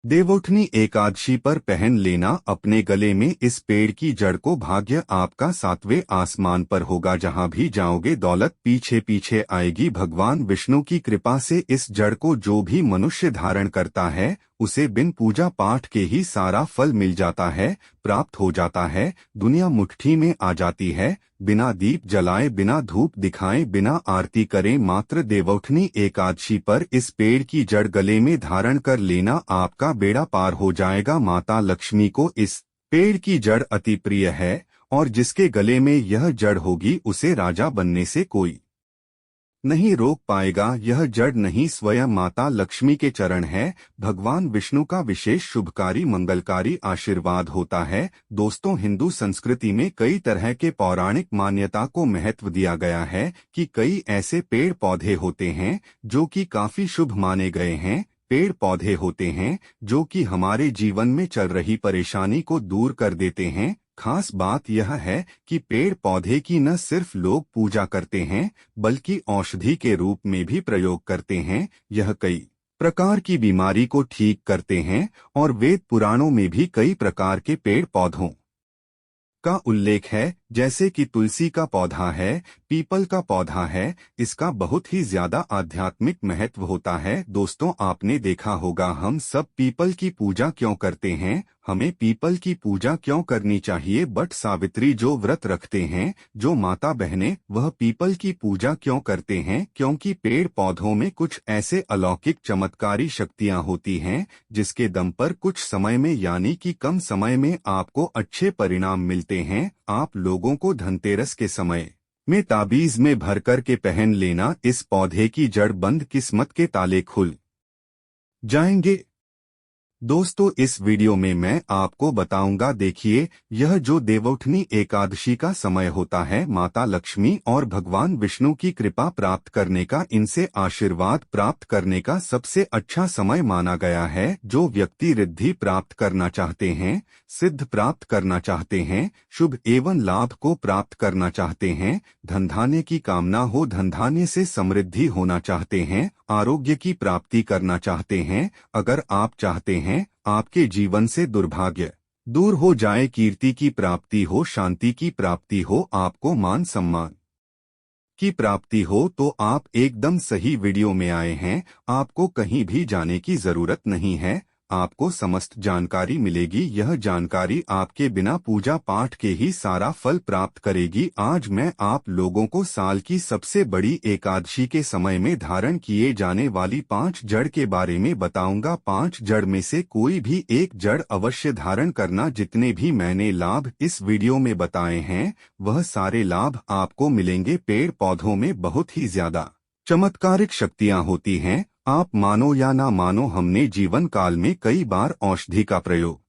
देवउठनी एकादशी पर पहन लेना अपने गले में इस पेड़ की जड़ को। भाग्य आपका सातवें आसमान पर होगा, जहां भी जाओगे दौलत पीछे पीछे आएगी। भगवान विष्णु की कृपा से इस जड़ को जो भी मनुष्य धारण करता है उसे बिन पूजा पाठ के ही सारा फल मिल जाता है, प्राप्त हो जाता है। दुनिया मुट्ठी में आ जाती है। बिना दीप जलाए, बिना धूप दिखाए, बिना आरती करे, मात्र देवउठनी एकादशी पर इस पेड़ की जड़ गले में धारण कर लेना, आपका बेड़ा पार हो जाएगा। माता लक्ष्मी को इस पेड़ की जड़ अति प्रिय है और जिसके गले में यह जड़ होगी उसे राजा बनने से कोई नहीं रोक पाएगा। यह जड़ नहीं, स्वयं माता लक्ष्मी के चरण है। भगवान विष्णु का विशेष शुभकारी मंगलकारी आशीर्वाद होता है। दोस्तों, हिंदू संस्कृति में कई तरह के पौराणिक मान्यता को महत्व दिया गया है कि कई ऐसे पेड़ पौधे होते हैं जो कि काफी शुभ माने गए हैं। पेड़ पौधे होते हैं जो कि हमारे जीवन में चल रही परेशानी को दूर कर देते हैं। खास बात यह है कि पेड़ पौधे की न सिर्फ लोग पूजा करते हैं बल्कि औषधि के रूप में भी प्रयोग करते हैं। यह कई प्रकार की बीमारी को ठीक करते हैं और वेद पुराणों में भी कई प्रकार के पेड़ पौधों का उल्लेख है, जैसे कि तुलसी का पौधा है, पीपल का पौधा है। इसका बहुत ही ज्यादा आध्यात्मिक महत्व होता है। दोस्तों, आपने देखा होगा हम सब पीपल की पूजा क्यों करते हैं, हमें पीपल की पूजा क्यों करनी चाहिए। बट सावित्री जो व्रत रखते हैं, जो माता बहनें, वह पीपल की पूजा क्यों करते हैं? क्योंकि पेड़ पौधों में कुछ ऐसे अलौकिक चमत्कारी शक्तियां होती हैं जिसके दम पर कुछ समय में यानी कि कम समय में आपको अच्छे परिणाम मिलते हैं। आप लोगों को धनतेरस के समय में ताबीज में भरकर के पहन लेना, इस पौधे की जड़ बंद किस्मत के ताले खुल जाएंगे। दोस्तों, इस वीडियो में मैं आपको बताऊंगा, देखिए, यह जो देवउठनी एकादशी का समय होता है, माता लक्ष्मी और भगवान विष्णु की कृपा प्राप्त करने का, इनसे आशीर्वाद प्राप्त करने का सबसे अच्छा समय माना गया है। जो व्यक्ति रिद्धि प्राप्त करना चाहते हैं, सिद्ध प्राप्त करना चाहते हैं, शुभ एवं लाभ को प्राप्त करना चाहते हैं, धनधान्य की कामना हो, धनधान्य से समृद्धि होना चाहते हैं, आरोग्य की प्राप्ति करना चाहते हैं, अगर आप चाहते हैं आपके जीवन से दुर्भाग्य दूर हो जाए, कीर्ति की प्राप्ति हो, शांति की प्राप्ति हो, आपको मान सम्मान की प्राप्ति हो, तो आप एकदम सही वीडियो में आए हैं। आपको कहीं भी जाने की जरूरत नहीं है, आपको समस्त जानकारी मिलेगी। यह जानकारी आपके बिना पूजा पाठ के ही सारा फल प्राप्त करेगी। आज मैं आप लोगों को साल की सबसे बड़ी एकादशी के समय में धारण किए जाने वाली 5 जड़ के बारे में बताऊंगा। 5 जड़ में से कोई भी एक जड़ अवश्य धारण करना। जितने भी मैंने लाभ इस वीडियो में बताए हैं वह सारे लाभ आपको मिलेंगे। पेड़ पौधों में बहुत ही ज्यादा चमत्कारिक शक्तियां होती हैं। आप मानो या ना मानो, हमने जीवन काल में कई बार औषधि का प्रयोग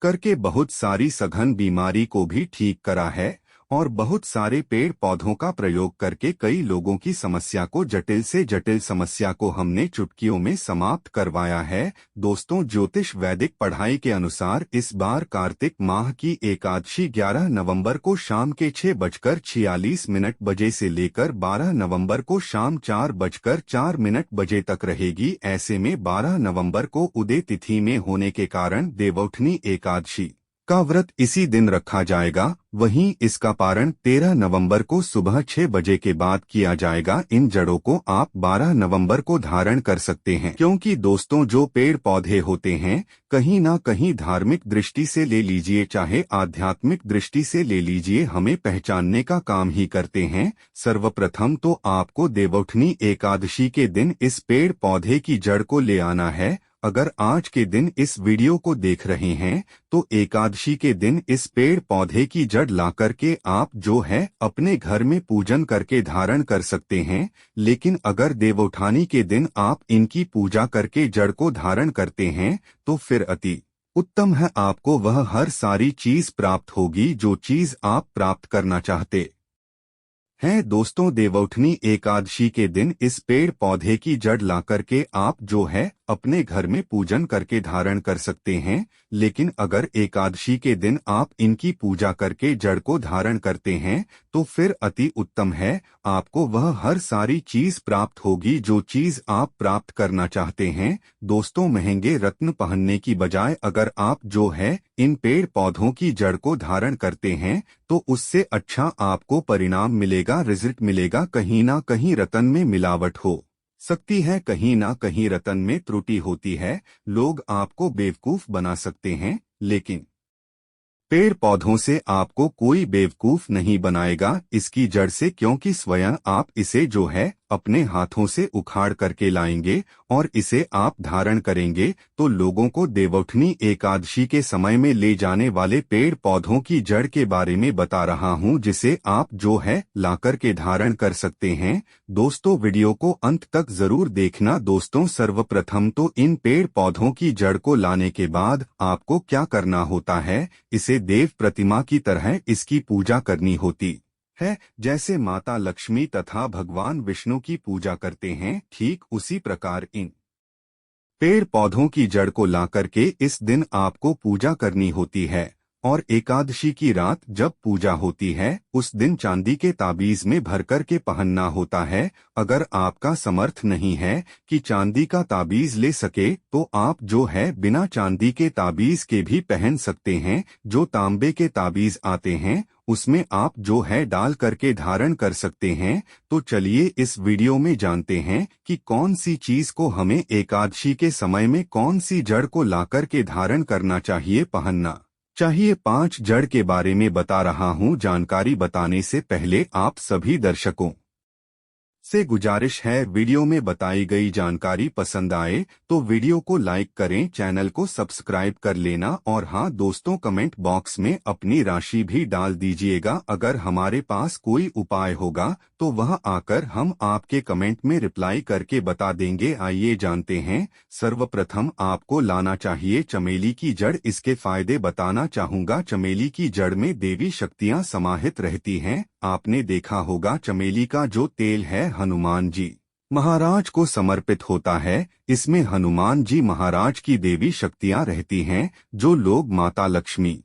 करके बहुत सारी सघन बीमारी को भी ठीक करा है और बहुत सारे पेड़ पौधों का प्रयोग करके कई लोगों की समस्या को, जटिल से जटिल समस्या को हमने चुटकियों में समाप्त करवाया है। दोस्तों, ज्योतिष वैदिक पढ़ाई के अनुसार इस बार कार्तिक माह की एकादशी 11 नवंबर को शाम के 6:46 बजे से लेकर 12 नवंबर को शाम 4:04 बजे तक रहेगी। ऐसे में 12 नवंबर को उदय तिथि में होने के कारण देवउठनी एकादशी का व्रत इसी दिन रखा जाएगा। वहीं इसका पारण 13 नवंबर को सुबह 6 बजे के बाद किया जाएगा। इन जड़ों को आप 12 नवंबर को धारण कर सकते हैं, क्योंकि दोस्तों, जो पेड़ पौधे होते हैं कहीं ना कहीं धार्मिक दृष्टि से ले लीजिए चाहे आध्यात्मिक दृष्टि से ले लीजिए, हमें पहचानने का काम ही करते हैं। सर्वप्रथम तो आपको देवउठनी एकादशी के दिन इस पेड़ पौधे की जड़ को ले आना है। अगर आज के दिन इस वीडियो को देख रहे हैं तो एकादशी के दिन इस पेड़ पौधे की जड़ ला करके आप जो है अपने घर में पूजन करके धारण कर सकते हैं। लेकिन अगर देवउठानी के दिन आप इनकी पूजा करके जड़ को धारण करते हैं तो फिर अति उत्तम है, आपको वह हर सारी चीज प्राप्त होगी जो चीज आप प्राप्त करना चाहते हैं। दोस्तों, देवउठनी एकादशी के दिन इस पेड़ पौधे की जड़ ला करके आप जो है अपने घर में पूजन करके धारण कर सकते हैं। लेकिन अगर एकादशी के दिन आप इनकी पूजा करके जड़ को धारण करते हैं तो फिर अति उत्तम है। आपको वह हर सारी चीज प्राप्त होगी जो चीज आप प्राप्त करना चाहते हैं। दोस्तों, महंगे रत्न पहनने की बजाय अगर आप जो है इन पेड़ पौधों की जड़ को धारण करते हैं तो उससे अच्छा आपको परिणाम मिलेगा, रिजल्ट मिलेगा। कहीं ना कहीं रतन में मिलावट हो सकती है, कहीं ना कहीं रतन में त्रुटि होती है, लोग आपको बेवकूफ बना सकते हैं, लेकिन पेड़ पौधों से आपको कोई बेवकूफ नहीं बनाएगा इसकी जड़ से, क्योंकि स्वयं आप इसे जो है अपने हाथों से उखाड़ करके लाएंगे और इसे आप धारण करेंगे। तो लोगों को देवउठनी एकादशी के समय में ले जाने वाले पेड़ पौधों की जड़ के बारे में बता रहा हूं, जिसे आप जो है लाकर के धारण कर सकते हैं। दोस्तों, वीडियो को अंत तक जरूर देखना। दोस्तों, सर्वप्रथम तो इन पेड़ पौधों की जड़ को लाने के बाद आपको क्या करना होता है, इसे देव प्रतिमा की तरह इसकी पूजा करनी होती है। जैसे माता लक्ष्मी तथा भगवान विष्णु की पूजा करते हैं, ठीक उसी प्रकार इन पेड़ पौधों की जड़ को लाकर के इस दिन आपको पूजा करनी होती है। और एकादशी की रात जब पूजा होती है उस दिन चांदी के ताबीज में भरकर के पहनना होता है। अगर आपका समर्थ नहीं है कि चांदी का ताबीज ले सके तो आप जो है बिना चांदी के ताबीज के भी पहन सकते हैं। जो तांबे के ताबीज आते हैं उसमें आप जो है डाल करके धारण कर सकते हैं। तो चलिए इस वीडियो में जानते हैं कि कौन सी चीज को हमें एकादशी के समय में कौन सी जड़ को लाकर के धारण करना चाहिए, पहनना चाहिए। 5 जड़ के बारे में बता रहा हूं। जानकारी बताने से पहले आप सभी दर्शकों से गुजारिश है, वीडियो में बताई गई जानकारी पसंद आए तो वीडियो को लाइक करें, चैनल को सब्सक्राइब कर लेना और हाँ दोस्तों, कमेंट बॉक्स में अपनी राशि भी डाल दीजिएगा। अगर हमारे पास कोई उपाय होगा तो वह आकर हम आपके कमेंट में रिप्लाई करके बता देंगे। आइए जानते हैं। सर्वप्रथम आपको लाना चाहिए चमेली की जड़। इसके फायदे बताना चाहूंगा। चमेली की जड़ में देवी शक्तियां समाहित रहती हैं। आपने देखा होगा चमेली का जो तेल है हनुमान जी महाराज को समर्पित होता है। इसमें हनुमान जी महाराज की देवी शक्तियां रहती हैं। जो लोग माता लक्ष्मी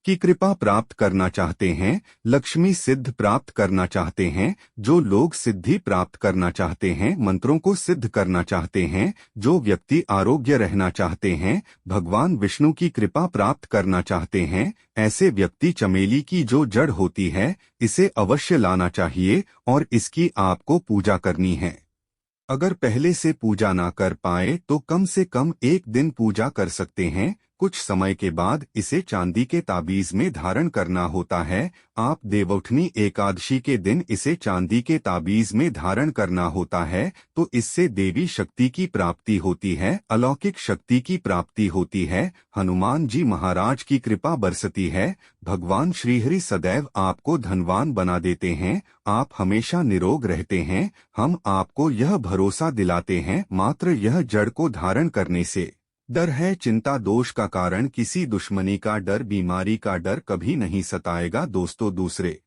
की कृपा प्राप्त करना चाहते हैं, लक्ष्मी सिद्ध प्राप्त करना चाहते हैं, जो लोग सिद्धि प्राप्त करना चाहते हैं, मंत्रों को सिद्ध करना चाहते हैं, जो व्यक्ति आरोग्य रहना चाहते हैं, भगवान विष्णु की कृपा प्राप्त करना चाहते हैं, ऐसे व्यक्ति चमेली की जो जड़ होती है इसे अवश्य लाना चाहिए और इसकी आपको पूजा करनी है। अगर पहले से पूजा ना कर पाए तो कम से कम एक दिन पूजा कर सकते हैं। कुछ समय के बाद इसे चांदी के ताबीज में धारण करना होता है। आप देवउठनी एकादशी के दिन इसे चांदी के ताबीज में धारण करना होता है तो इससे देवी शक्ति की प्राप्ति होती है, अलौकिक शक्ति की प्राप्ति होती है, हनुमान जी महाराज की कृपा बरसती है, भगवान श्रीहरि सदैव आपको धनवान बना देते हैं, आप हमेशा निरोग रहते हैं। हम आपको यह भरोसा दिलाते हैं, मात्र यह जड़ को धारण करने से डर है, चिंता दोष का कारण, किसी दुश्मनी का डर, बीमारी का डर कभी नहीं सताएगा। दोस्तों, दूसरे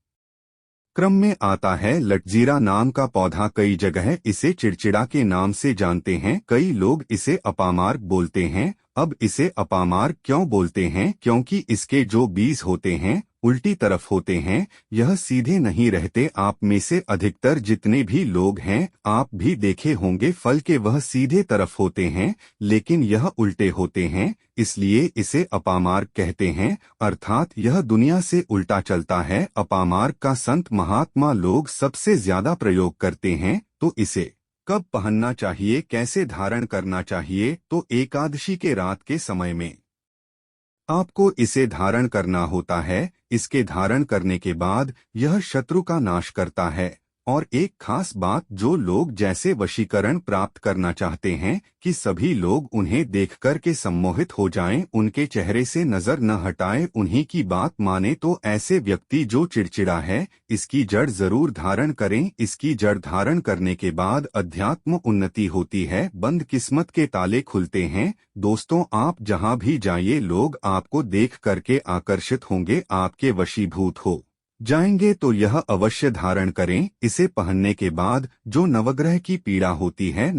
क्रम में आता है लटजीरा नाम का पौधा। कई जगह इसे चिड़चिड़ा के नाम से जानते हैं। कई लोग इसे अपामार्ग बोलते हैं। अब इसे अपामार्ग क्यों बोलते हैं? क्योंकि इसके जो बीज होते हैं उल्टी तरफ होते हैं, यह सीधे नहीं रहते। आप में से अधिकतर जितने भी लोग हैं आप भी देखे होंगे फल के वह सीधे तरफ होते हैं, लेकिन यह उल्टे होते हैं, इसलिए इसे अपामार्ग कहते हैं। अर्थात यह दुनिया से उल्टा चलता है। अपामार्ग का संत महात्मा लोग सबसे ज्यादा प्रयोग करते हैं। तो इसे कब पहनना चाहिए, कैसे धारण करना चाहिए? तो एकादशी के रात के समय में आपको इसे धारण करना होता है। इसके धारण करने के बाद यह शत्रु का नाश करता है। और एक खास बात, जो लोग जैसे वशीकरण प्राप्त करना चाहते हैं कि सभी लोग उन्हें देखकर के सम्मोहित हो जाएं, उनके चेहरे से नजर न हटाएं, उन्हीं की बात माने, तो ऐसे व्यक्ति जो चिड़चिड़ा है इसकी जड़ जरूर धारण करें। इसकी जड़ धारण करने के बाद अध्यात्म उन्नति होती है, बंद किस्मत के ताले खुलते हैं। दोस्तों, आप जहां भी जाइए लोग आपको देख करके आकर्षित होंगे, आपके वशीभूत हो जाएंगे। तो यह अवश्य धारण करें। इसे पहनने के बाद जो नवग्रह की पीड़ा होती है,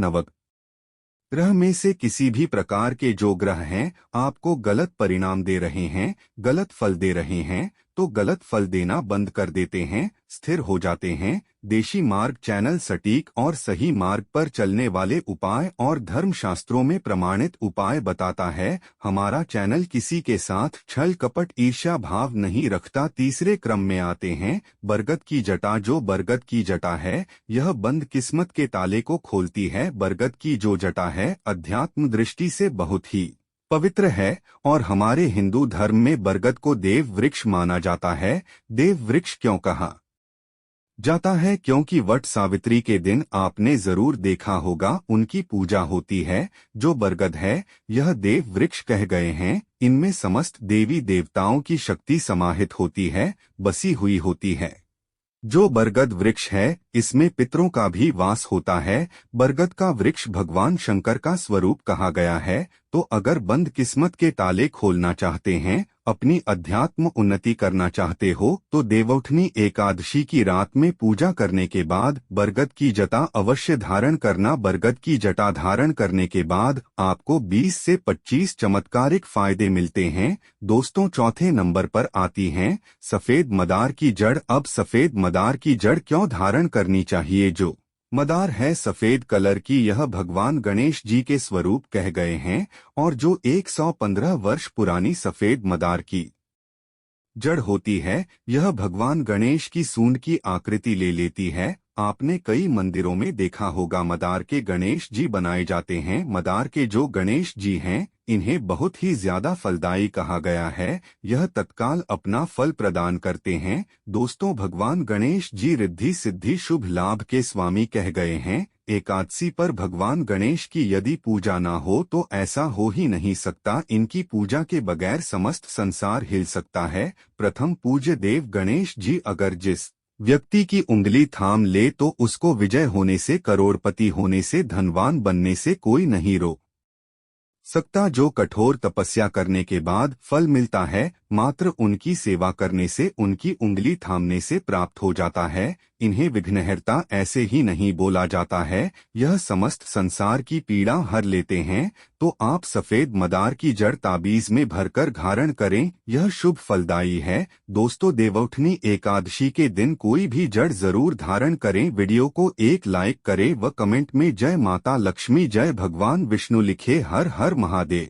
ग्रह में से किसी भी प्रकार के जो ग्रह हैं आपको गलत परिणाम दे रहे हैं, गलत फल दे रहे हैं, तो गलत फल देना बंद कर देते हैं, स्थिर हो जाते हैं। देशी मार्ग चैनल सटीक और सही मार्ग पर चलने वाले उपाय और धर्म शास्त्रों में प्रमाणित उपाय बताता है। हमारा चैनल किसी के साथ छल कपट ईर्ष्या भाव नहीं रखता। तीसरे क्रम में आते हैं बरगद की जटा। जो बरगद की जटा है यह बंद किस्मत के ताले को खोलती है। बरगद की जो जटा है अध्यात्म दृष्टि से बहुत ही पवित्र है और हमारे हिंदू धर्म में बरगद को देव वृक्ष माना जाता है। देव वृक्ष क्यों कहा जाता है? क्योंकि वट सावित्री के दिन आपने जरूर देखा होगा उनकी पूजा होती है। जो बरगद है यह देव वृक्ष कह गए हैं। इनमें समस्त देवी देवताओं की शक्ति समाहित होती है, बसी हुई होती है। जो बरगद वृक्ष है इसमें पितरों का भी वास होता है। बरगद का वृक्ष भगवान शंकर का स्वरूप कहा गया है। तो अगर बंद किस्मत के ताले खोलना चाहते हैं, अपनी अध्यात्म उन्नति करना चाहते हो, तो देवउठनी एकादशी की रात में पूजा करने के बाद बरगद की जटा अवश्य धारण करना। बरगद की जटा धारण करने के बाद आपको 20 से 25 चमत्कारिक फायदे मिलते हैं। दोस्तों, चौथे नंबर पर आती हैं सफेद मदार की जड़। अब सफेद मदार की जड़ क्यों धारण करनी चाहिए? जो मदार है सफेद कलर की, यह भगवान गणेश जी के स्वरूप कह गए हैं। और जो 115 वर्ष पुरानी सफेद मदार की जड़ होती है यह भगवान गणेश की सूंड की आकृति ले लेती है। आपने कई मंदिरों में देखा होगा मदार के गणेश जी बनाए जाते हैं। मदार के जो गणेश जी हैं इन्हें बहुत ही ज्यादा फलदायी कहा गया है। यह तत्काल अपना फल प्रदान करते हैं। दोस्तों, भगवान गणेश जी रिद्धि सिद्धि शुभ लाभ के स्वामी कह गए हैं। एकादशी पर भगवान गणेश की यदि पूजा ना हो तो ऐसा हो ही नहीं सकता। इनकी पूजा के बगैर समस्त संसार हिल सकता है। प्रथम पूज्य देव गणेश जी अगर जिस व्यक्ति की उंगली थाम ले तो उसको विजय होने से, करोड़पति होने से, धनवान बनने से कोई नहीं रोक सकता। जो कठोर तपस्या करने के बाद फल मिलता है मात्र उनकी सेवा करने से, उनकी उंगली थामने से प्राप्त हो जाता है। इन्हें विघ्नहर्ता ऐसे ही नहीं बोला जाता है। यह समस्त संसार की पीड़ा हर लेते हैं। तो आप सफेद मदार की जड़ ताबीज में भरकर धारण करें, यह शुभ फलदायी है। दोस्तों, देवउठनी एकादशी के दिन कोई भी जड़ जरूर धारण करें। वीडियो को एक लाइक करें व कमेंट में जय माता लक्ष्मी, जय भगवान विष्णु लिखे। हर हर महादेव।